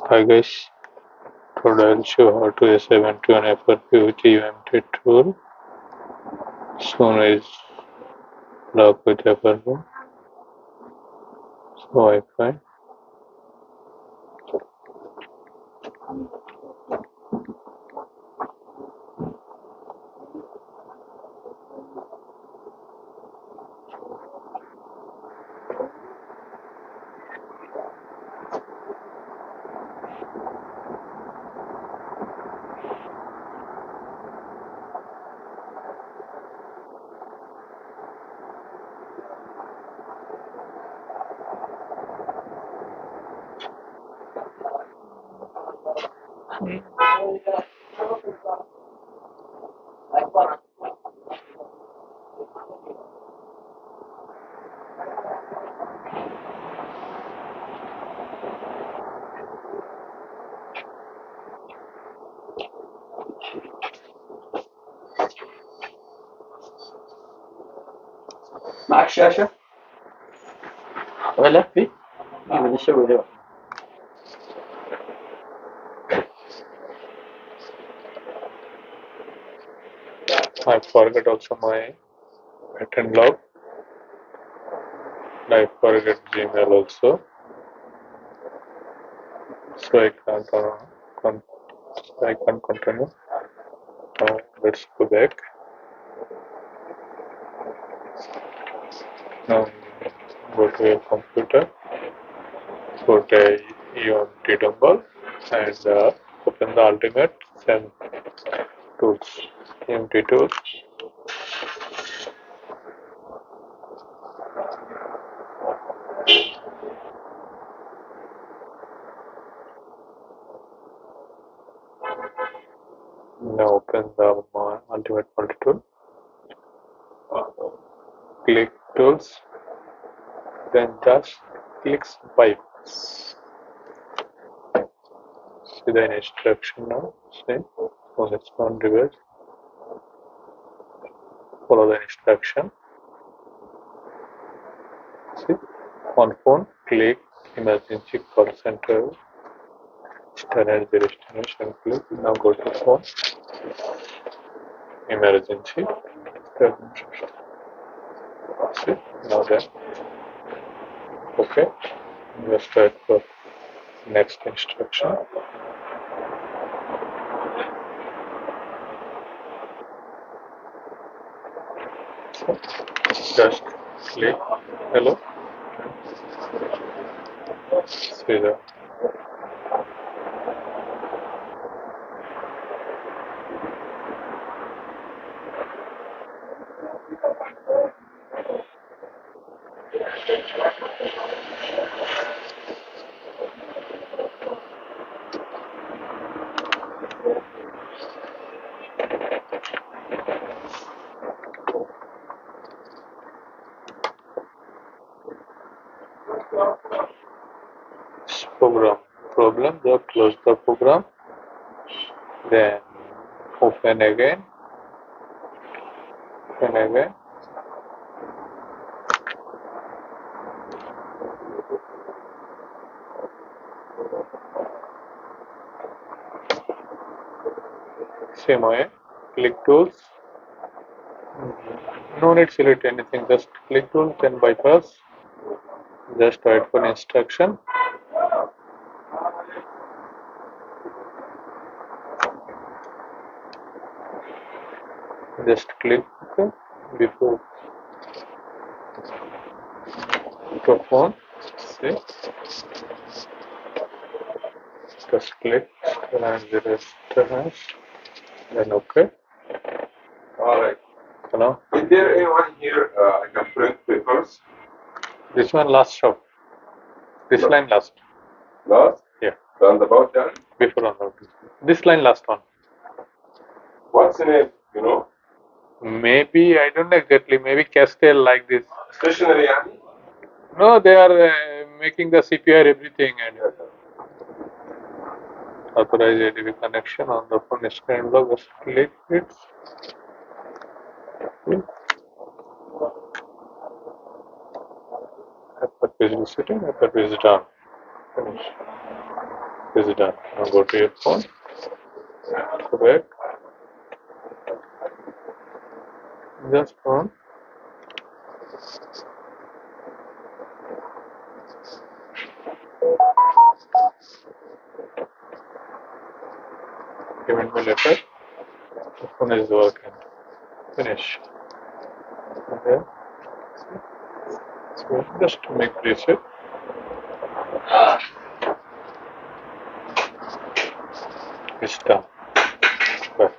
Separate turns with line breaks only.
Hi guys, today I'll show how to A71 FRP with UMT tool. Soon is lock with FRP. So I find
معك شاشة ولا في؟ بدي أسوي ذا.
I forget also my pattern log. I forget Gmail also. So I can't continue. Now let's go back. Now go to your computer. Go to UMT dongle and open the ultimate send tools. UMT tools. Now open the ultimate multi-tool. Click tools, then just click bypass. See the instruction now. See, so let's go on reverse. Follow the instruction. See, on phone, click emergency call center. Standard destination. Click. Now go to phone. Emergency. See, now then. Okay. Just wait for next instruction. So, just click hello. See the problem, just close the program, then open again, same way, click tools, no need select anything, just click tools, then bypass, just wait for instruction. Just click before the phone, see, just click and the rest, then okay.
Alright.
Hello?
Is there anyone here I can print papers?
This one last shop. This
No.
line last.
Last?
Yeah.
On the bottom?
Before on the this line last one.
What's in it, you know?
Maybe I don't know exactly. Maybe Castel like this.
Stationary, yani?
No, they are making the CPR everything and authorize ADV connection on the phone screen log. Just click it. Purpose is sitting. Purpose is done. Finish. Is done. Now go to your phone. Go back. Just on. Payment me later. The phone is working. Finish. Okay. So just make reset. It's done. Bye.